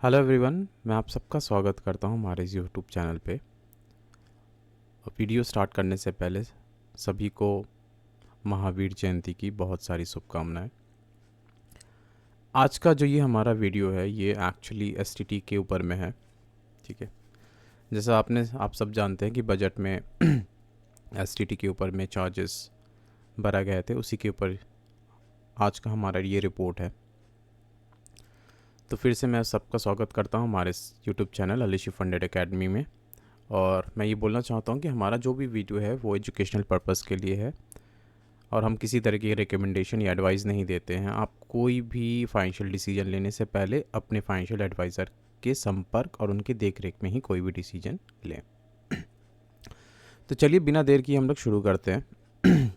Hello everyone, मैं आप सबका स्वागत करता हूं हमारे इस यूट्यूब चैनल पे। वीडियो स्टार्ट करने से पहले सभी को महावीर जयंती की बहुत सारी शुभकामनाएं। आज का जो ये हमारा वीडियो है ये एक्चुअली एसटीटी के ऊपर में है। ठीक है, जैसा आप सब जानते हैं कि बजट में एसटीटी के ऊपर में चार्जेस भरा गए थे, उसी के ऊपर आज का हमारा ये रिपोर्ट है। तो फिर से मैं सबका स्वागत करता हूं हमारे इस यूट्यूब चैनल अलीशी फंडेड एकेडमी में। और मैं ये बोलना चाहता हूँ कि हमारा जो भी वीडियो है वो एजुकेशनल पर्पस के लिए है और हम किसी तरह की रिकमेंडेशन या एडवाइस नहीं देते हैं। आप कोई भी फाइनेंशियल डिसीजन लेने से पहले अपने फाइनेंशियल एडवाइज़र के संपर्क और उनकी देखरेख में ही कोई भी डिसीजन लें। तो चलिए बिना देर की हम लोग शुरू करते हैं।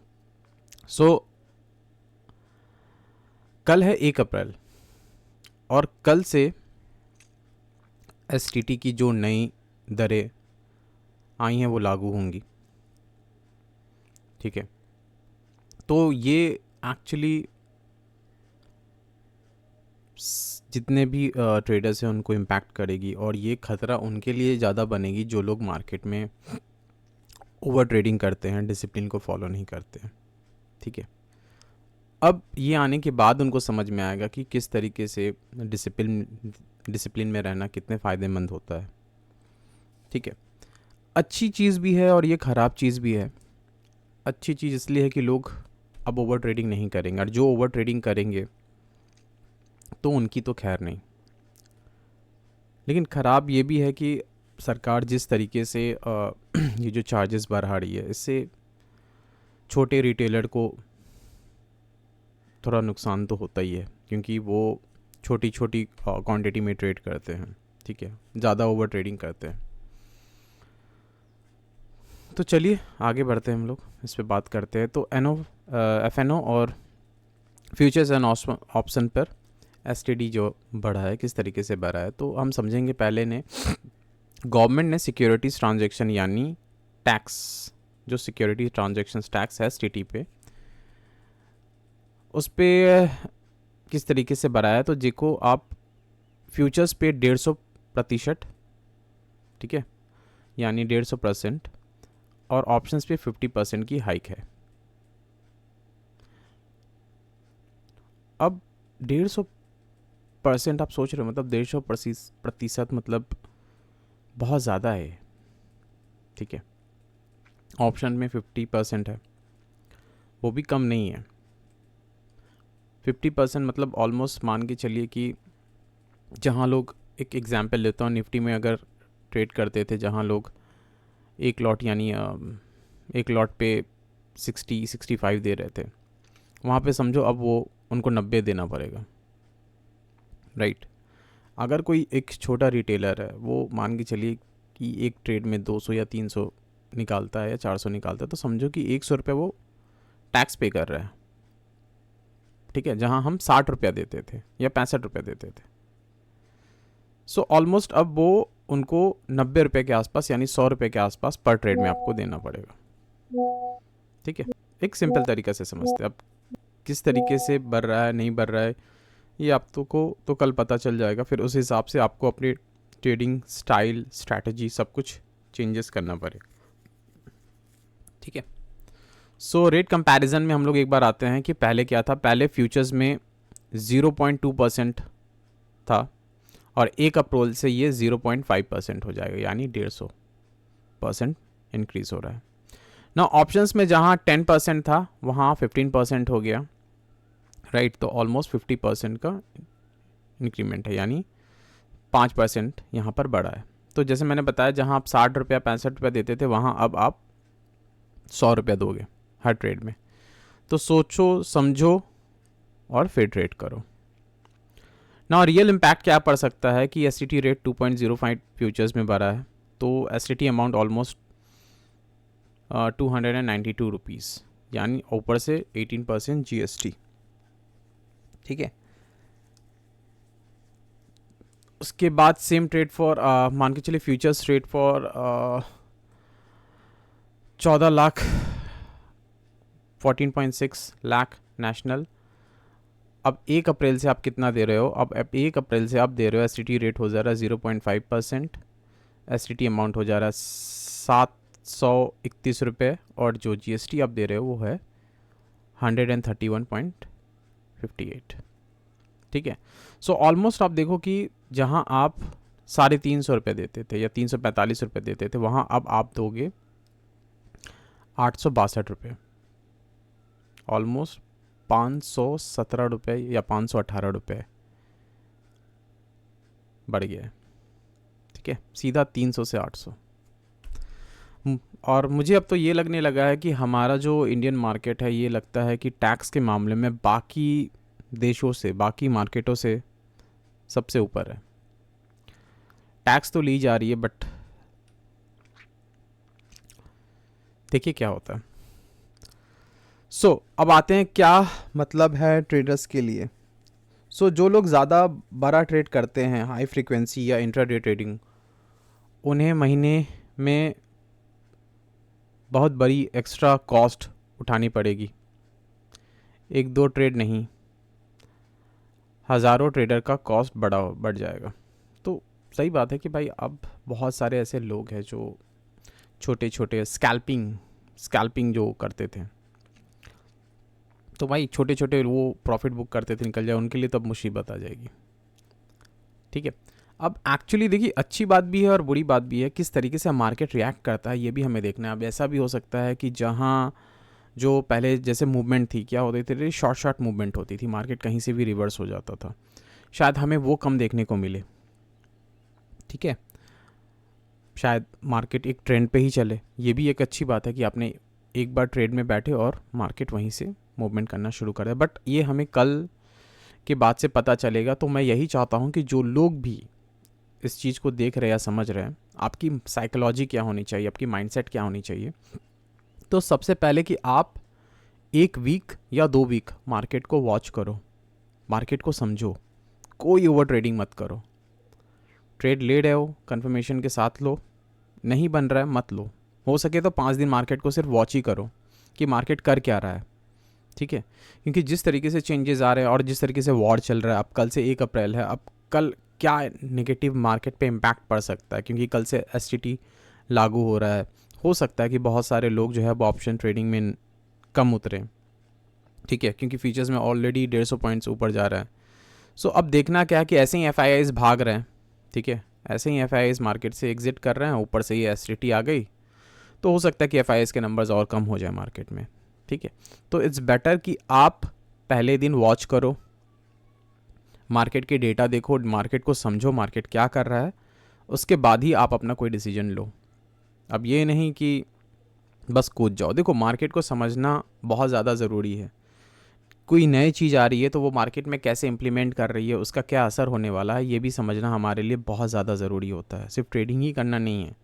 कल है 1 अप्रैल और कल से एसटीटी की जो नई दरें आई हैं वो लागू होंगी। ठीक है, तो ये एक्चुअली जितने भी ट्रेडर्स हैं उनको इम्पैक्ट करेगी और ये ख़तरा उनके लिए ज़्यादा बनेगी जो लोग मार्केट में ओवर ट्रेडिंग करते हैं, डिसिप्लिन को फॉलो नहीं करते हैं। ठीक है, अब ये आने के बाद उनको समझ में आएगा कि किस तरीके से डिसिप्लिन में रहना कितने फ़ायदेमंद होता है। ठीक है, अच्छी चीज़ भी है और ये ख़राब चीज़ भी है। अच्छी चीज़ इसलिए है कि लोग अब ओवर ट्रेडिंग नहीं करेंगे और जो ओवर ट्रेडिंग करेंगे तो उनकी तो खैर नहीं। लेकिन ख़राब ये भी है कि सरकार जिस तरीके से ये जो चार्जेस बढ़ा रही है इससे छोटे रिटेलर को थोड़ा नुकसान तो होता ही है, क्योंकि वो छोटी छोटी क्वांटिटी में ट्रेड करते हैं। ठीक है, ज़्यादा ओवर ट्रेडिंग करते हैं। तो चलिए आगे बढ़ते हैं, हम लोग इस पर बात करते हैं। तो एफएनओ और फ्यूचर्स एंड ऑप्शन पर एसटीडी जो बढ़ा है किस तरीके से बढ़ा है तो हम समझेंगे। पहले ने गवर्नमेंट ने सिक्योरिटीज़ ट्रांजैक्शन यानी टैक्स, जो सिक्योरिटी ट्रांजैक्शन टैक्स है एसटीटी पे, उस पर किस तरीके से बढ़ाया है। तो जिको आप फ्यूचर्स पे 150%, ठीक है, यानी 150%, और ऑप्शंस पे 50% की हाइक है। अब 150% आप सोच रहे हो, मतलब 150% मतलब बहुत ज़्यादा है। ठीक है, ऑप्शन में 50% है, वो भी कम नहीं है। 50% मतलब ऑलमोस्ट मान के चलिए कि जहाँ लोग, एक एग्जांपल लेता हूँ, निफ्टी में अगर ट्रेड करते थे जहाँ लोग एक लॉट यानी एक लॉट पे 65 दे रहे थे, वहाँ पे समझो अब वो उनको 90 देना पड़ेगा। राइट, अगर कोई एक छोटा रिटेलर है वो मान के चलिए कि एक ट्रेड में 200 या 300 निकालता है या 400 निकालता है, तो समझो कि 100 रुपये वो टैक्स पे कर रहा है। ठीक है, जहाँ हम 60 रुपया देते थे या 65 रुपया देते थे। सो ऑलमोस्ट अब वो उनको 90 रुपये के आसपास यानी 100 रुपये के आसपास पर ट्रेड में आपको देना पड़ेगा। ठीक है, एक सिंपल तरीका से समझते हैं। अब किस तरीके से बढ़ रहा है नहीं बढ़ रहा है ये आपको तो कल पता चल जाएगा। फिर उस हिसाब से आपको अपनी ट्रेडिंग स्टाइल, स्ट्रैटेजी सब कुछ चेंजेस करना पड़ेगा। ठीक है, सो रेट कंपैरिजन में हम लोग एक बार आते हैं कि पहले क्या था। पहले फ्यूचर्स में 0.2% था और 1 अप्रैल से ये 0.5% हो जाएगा, यानी 150% इंक्रीज हो रहा है ना। ऑप्शंस में जहाँ 10% था वहाँ 15% हो गया। राइट, तो ऑलमोस्ट 50% का इंक्रीमेंट है, यानी 5% यहाँ पर बढ़ा है। तो जैसे मैंने बताया, जहाँ आप 60 रुपया 65 रुपया देते थे वहाँ अब आप 100 रुपया दोगे हर ट्रेड में। तो सोचो समझो और फिर ट्रेड करो ना। रियल इम्पैक्ट क्या पड़ सकता है कि एसटीटी रेट 2.05 फ्यूचर्स में बढ़ा है, तो एसटीटी अमाउंट ऑलमोस्ट 292 रुपीज़, यानी ऊपर से 18% जीएसटी। ठीक है, उसके बाद सेम ट्रेड फॉर मान के चलिए futures trade for 14 lakh 14.6 lakh national अब 1 अप्रैल से आप कितना दे रहे हो, अब 1 अप्रैल से आप दे रहे हो एस रेट हो जा रहा है 0.5%, एस अमाउंट हो जा रहा है 731 रुपये, और जो GST आप दे रहे हो वो है 131.58। ठीक है, सो ऑलमोस्ट आप देखो कि जहां आप 350 रुपये देते थे या 345 रुपये देते थे, वहां अब आप दोगे 862 रुपये, ऑलमोस्ट 517 रुपये या 518 रुपये बढ़ गया है। ठीक है, सीधा 300 से 800। और मुझे अब तो ये लगने लगा है कि हमारा जो इंडियन मार्केट है, ये लगता है कि टैक्स के मामले में बाकी देशों से, बाकी मार्केटों से सबसे ऊपर है। टैक्स तो ली जा रही है, बट देखिए क्या होता है। अब आते हैं क्या मतलब है ट्रेडर्स के लिए। जो लोग ज़्यादा बड़ा ट्रेड करते हैं, हाई फ्रीक्वेंसी या इंट्राडे ट्रेडिंग, उन्हें महीने में बहुत बड़ी एक्स्ट्रा कॉस्ट उठानी पड़ेगी। 1-2 ट्रेड नहीं, हज़ारों ट्रेडर का कॉस्ट बढ़ जाएगा। तो सही बात है कि भाई अब बहुत सारे ऐसे लोग हैं जो छोटे छोटे स्कैल्पिंग जो करते थे, तो भाई छोटे छोटे वो प्रॉफिट बुक करते थे, निकल जाए, उनके लिए तब मुसीबत आ जाएगी। ठीक है, अब एक्चुअली देखिए अच्छी बात भी है और बुरी बात भी है, किस तरीके से मार्केट रिएक्ट करता है ये भी हमें देखना है। अब ऐसा भी हो सकता है कि जहाँ जो पहले जैसे मूवमेंट थी, क्या होती थी, शॉर्ट मूवमेंट होती थी, मार्केट कहीं से भी रिवर्स हो जाता था, शायद हमें वो कम देखने को मिले। ठीक है, शायद मार्केट एक ट्रेंड पे ही चले। ये भी एक अच्छी बात है कि आपने एक बार ट्रेड में बैठे और मार्केट वहीं से मूवमेंट करना शुरू कर दे, बट ये हमें कल के बाद से पता चलेगा। तो मैं यही चाहता हूँ कि जो लोग भी इस चीज़ को देख रहे हैं या समझ रहे हैं, आपकी साइकोलॉजी क्या होनी चाहिए, आपकी माइंडसेट क्या होनी चाहिए। तो सबसे पहले कि आप 1 वीक या 2 वीक मार्केट को वॉच करो, मार्केट को समझो, कोई ओवर ट्रेडिंग मत करो। ट्रेड ले रहे हो कंफर्मेशन के साथ लो, नहीं बन रहा है मत लो। हो सके तो 5 दिन मार्केट को सिर्फ वॉच ही करो कि मार्केट कर क्या रहा है। ठीक है, क्योंकि जिस तरीके से चेंजेस आ रहे हैं और जिस तरीके से वॉर चल रहा है, अब कल से 1 अप्रैल है, अब कल क्या नेगेटिव मार्केट पे इम्पैक्ट पड़ सकता है, क्योंकि कल से STT लागू हो रहा है। हो सकता है कि बहुत सारे लोग जो है वो ऑप्शन ट्रेडिंग में कम उतरे। ठीक है, क्योंकि फीचर्स में ऑलरेडी 150 पॉइंट्स ऊपर जा रहा है। अब देखना क्या है कि ऐसे ही FIIs भाग रहे हैं। ठीक है, ऐसे ही FIIs मार्केट से एग्जिट कर रहे हैं, ऊपर से ये STT आ गई, तो हो सकता है कि FIIs के नंबर्स और कम हो जाए मार्केट में। ठीक है, तो इट्स बेटर कि आप पहले दिन वॉच करो, मार्केट के डेटा देखो, मार्केट को समझो, मार्केट क्या कर रहा है, उसके बाद ही आप अपना कोई डिसीजन लो। अब ये नहीं कि बस कूद जाओ। देखो, मार्केट को समझना बहुत ज़्यादा ज़रूरी है। कोई नई चीज़ आ रही है तो वो मार्केट में कैसे इम्प्लीमेंट कर रही है, उसका क्या असर होने वाला है, ये भी समझना हमारे लिए बहुत ज़्यादा ज़रूरी होता है। सिर्फ ट्रेडिंग ही करना नहीं है,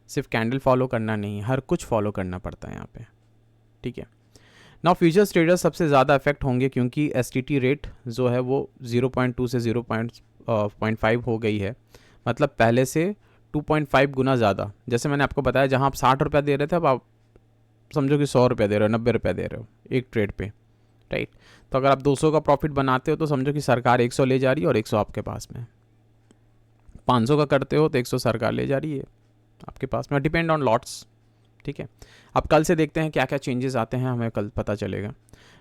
सिर्फ कैंडल फॉलो करना नहीं है, हर कुछ फॉलो करना पड़ता है यहाँ पे। ठीक है, नाउ फ्यूचर्स ट्रेडर्स सबसे ज़्यादा इफेक्ट होंगे, क्योंकि STT रेट जो है वो 0.2 से 0.5 हो गई है, मतलब पहले से 2.5 गुना ज़्यादा। जैसे मैंने आपको बताया, जहाँ आप 60 रुपये दे रहे थे, अब आप समझो कि 100 रुपये दे रहे हो, 90 रुपये दे रहे हो एक ट्रेड पे, राइट। तो अगर आप 200 का प्रॉफिट बनाते हो तो समझो कि सरकार 100 ले जा रही है और 100 आपके पास में। 500 का करते हो तो 100 सरकार ले जा रही है आपके पास में, डिपेंड ऑन लॉट्स। ठीक है, अब कल से देखते हैं क्या क्या चेंजेस आते हैं, हमें कल पता चलेगा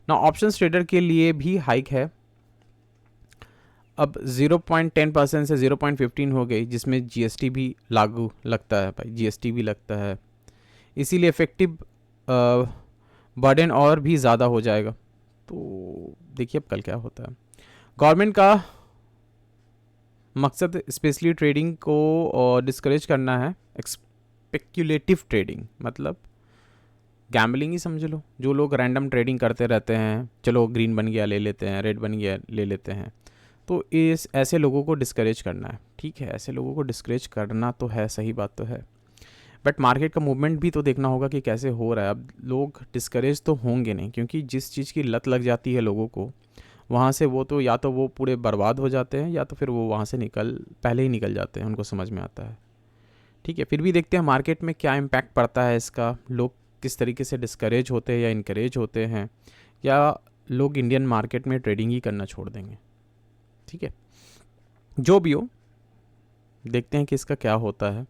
ना। ऑप्शंस ट्रेडर के लिए भी हाइक है, अब 0.10% से 0.15 हो गई, जिसमें GST भी लागू लगता है भाई, GST भी लगता है, इसीलिए इफेक्टिव बर्डन और भी ज़्यादा हो जाएगा। तो देखिए अब कल क्या होता है। गवर्नमेंट का मकसद स्पेशली ट्रेडिंग को डिस्करेज करना है, स्पेक्यूलेटिव ट्रेडिंग मतलब गैम्बलिंग ही समझ लो। जो लोग रैंडम ट्रेडिंग करते रहते हैं, चलो ग्रीन बन गया ले लेते हैं, रेड बन गया ले लेते हैं, तो इस ऐसे लोगों को डिस्करेज करना है। ठीक है, ऐसे लोगों को डिस्करेज करना तो है, सही बात तो है, बट मार्केट का मूवमेंट भी तो देखना होगा कि कैसे हो रहा है। अब लोग डिस्करेज तो होंगे नहीं, क्योंकि जिस चीज़ की लत लग जाती है लोगों को, वहाँ से वो तो या तो वो पूरे बर्बाद हो जाते हैं, या तो फिर वो वहाँ से पहले ही निकल जाते हैं, उनको समझ में आता है। ठीक है, फिर भी देखते हैं मार्केट में क्या इम्पैक्ट पड़ता है इसका, लोग किस तरीके से डिस्करेज होते हैं या इनकरेज होते हैं, या लोग इंडियन मार्केट में ट्रेडिंग ही करना छोड़ देंगे। ठीक है, जो भी देखते हैं कि इसका क्या होता है।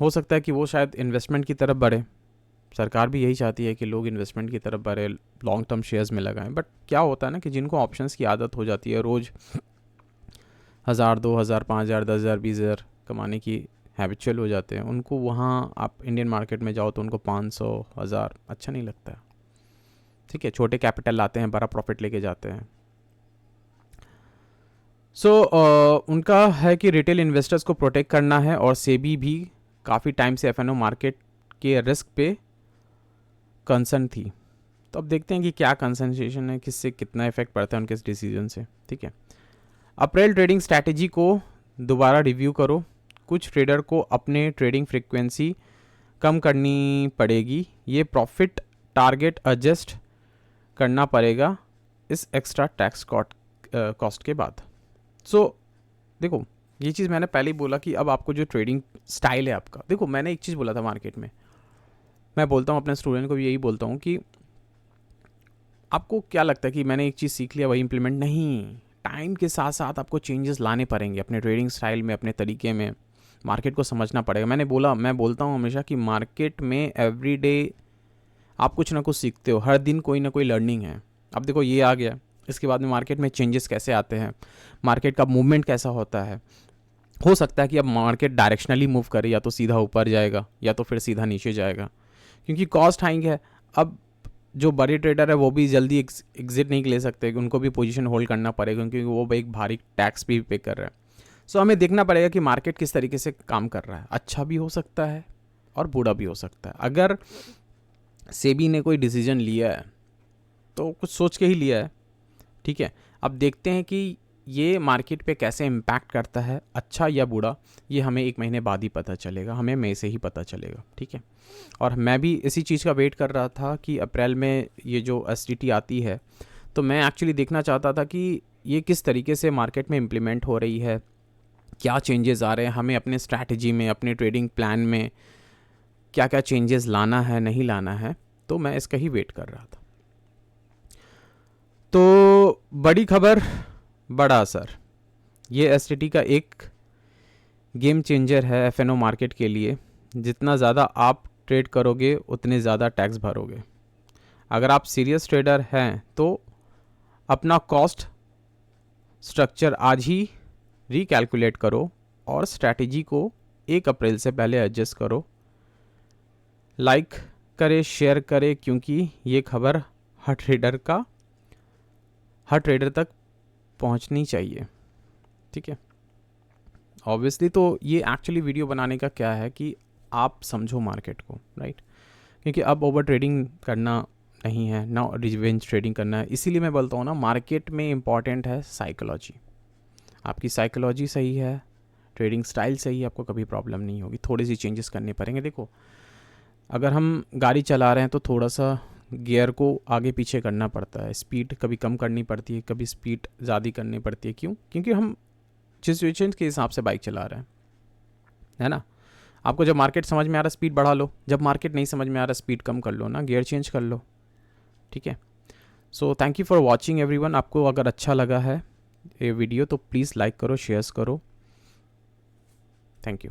हो सकता है कि वो शायद इन्वेस्टमेंट की तरफ बढ़े, सरकार भी यही चाहती है कि लोग इन्वेस्टमेंट की तरफ बढ़े, लॉन्ग टर्म शेयर्स में लगाएं। बट क्या होता है ना कि जिनको ऑप्शंस की आदत हो जाती है, रोज़ 1000, 2000, 5000, 10,000, 20,000 कमाने की हैबिचुअल हो जाते हैं, उनको वहाँ आप इंडियन मार्केट में जाओ तो उनको 500, 1000 अच्छा नहीं लगता है। ठीक है, छोटे कैपिटल लाते हैं, बड़ा प्रॉफिट लेके जाते हैं। उनका है कि रिटेल इन्वेस्टर्स को प्रोटेक्ट करना है, और सेबी भी काफ़ी टाइम से एफएनओ मार्केट के रिस्क पे कंसर्न थी। तो अब देखते हैं कि क्या कंसंट्रेशन है, किससे कितना इफेक्ट पड़ता है उनके इस डिसीजन से। ठीक है, अप्रैल ट्रेडिंग स्ट्रैटेजी को दोबारा रिव्यू करो। कुछ ट्रेडर को अपने ट्रेडिंग फ्रीक्वेंसी कम करनी पड़ेगी, ये प्रॉफिट टारगेट एडजस्ट करना पड़ेगा इस एक्स्ट्रा टैक्स कॉस्ट के बाद। देखो, ये चीज़ मैंने पहले ही बोला कि अब आपको जो ट्रेडिंग स्टाइल है आपका, देखो मैंने एक चीज़ बोला था मार्केट में, मैं बोलता हूँ अपने स्टूडेंट को भी यही बोलता हूँ कि आपको क्या लगता है कि मैंने एक चीज़ सीख लिया वही इंप्लीमेंट नहीं, टाइम के साथ साथ आपको चेंजेस लाने पड़ेंगे अपने ट्रेडिंग स्टाइल में, अपने तरीके में। मार्केट को समझना पड़ेगा। मैं बोलता हूँ हमेशा कि मार्केट में एवरीडे आप कुछ ना कुछ सीखते हो, हर दिन कोई ना कोई लर्निंग है। अब देखो ये आ गया, इसके बाद में मार्केट में चेंजेस कैसे आते हैं, मार्केट का मूवमेंट कैसा होता है। हो सकता है कि अब मार्केट डायरेक्शनली मूव करे, या तो सीधा ऊपर जाएगा या तो फिर सीधा नीचे जाएगा, क्योंकि कॉस्ट हाइंग है। अब जो बड़े ट्रेडर है वो भी जल्दी एग्जिट नहीं ले सकते, उनको भी पोजीशन होल्ड करना पड़ेगा, क्योंकि वो एक भारी टैक्स भी पे कर रहे हैं। हमें देखना पड़ेगा कि मार्केट किस तरीके से काम कर रहा है। अच्छा भी हो सकता है और बुरा भी हो सकता है। अगर सेबी ने कोई डिसीजन लिया है तो कुछ सोच के ही लिया है। ठीक है, अब देखते हैं कि ये मार्केट पे कैसे इम्पैक्ट करता है, अच्छा या बुरा, ये हमें 1 महीने बाद ही पता चलेगा, हमें मई से ही पता चलेगा। ठीक है, और मैं भी इसी चीज़ का वेट कर रहा था कि अप्रैल में ये जो एसटीटी आती है, तो मैं एक्चुअली देखना चाहता था कि ये किस तरीके से मार्केट में इम्प्लीमेंट हो रही है, क्या चेंजेस आ रहे हैं, हमें अपने स्ट्रैटेजी में, अपने ट्रेडिंग प्लान में क्या क्या चेंजेस लाना है, नहीं लाना है। तो मैं इसका ही वेट कर रहा था। तो बड़ी खबर, बड़ा असर, ये एसटीटी का एक गेम चेंजर है एफएनओ मार्केट के लिए। जितना ज़्यादा आप ट्रेड करोगे उतने ज़्यादा टैक्स भरोगे। अगर आप सीरियस ट्रेडर हैं तो अपना कॉस्ट स्ट्रक्चर आज ही रिकैलकुलेट करो और स्ट्रैटेजी को 1 अप्रैल से पहले एडजस्ट करो। लाइक करें, शेयर करें, क्योंकि ये खबर हर ट्रेडर तक पहुंचनी चाहिए। ठीक है, ऑब्वियसली तो ये एक्चुअली वीडियो बनाने का क्या है कि आप समझो मार्केट को, राइट, क्योंकि अब ओवर ट्रेडिंग करना नहीं है ना, रिवेंज ट्रेडिंग करना है। इसीलिए मैं बोलता हूँ ना, मार्केट में इम्पॉर्टेंट है साइकोलॉजी। आपकी साइकोलॉजी सही है, ट्रेडिंग स्टाइल सही है, आपको कभी प्रॉब्लम नहीं होगी। थोड़ी सी चेंजेस करने पड़ेंगे। देखो, अगर हम गाड़ी चला रहे हैं तो थोड़ा सा गियर को आगे पीछे करना पड़ता है, स्पीड कभी कम करनी पड़ती है, कभी स्पीड ज़्यादा करनी पड़ती है। क्यों? क्योंकि हम सिचुएशन के हिसाब से बाइक चला रहे हैं, है ना। आपको जब मार्केट समझ में आ रहा स्पीड बढ़ा लो, जब मार्केट नहीं समझ में आ रहा स्पीड कम कर लो ना, गियर चेंज कर लो। ठीक है, so thank you for watching everyone. आपको अगर अच्छा लगा है ये वीडियो तो प्लीज़ लाइक करो, शेयर्स करो। Thank you.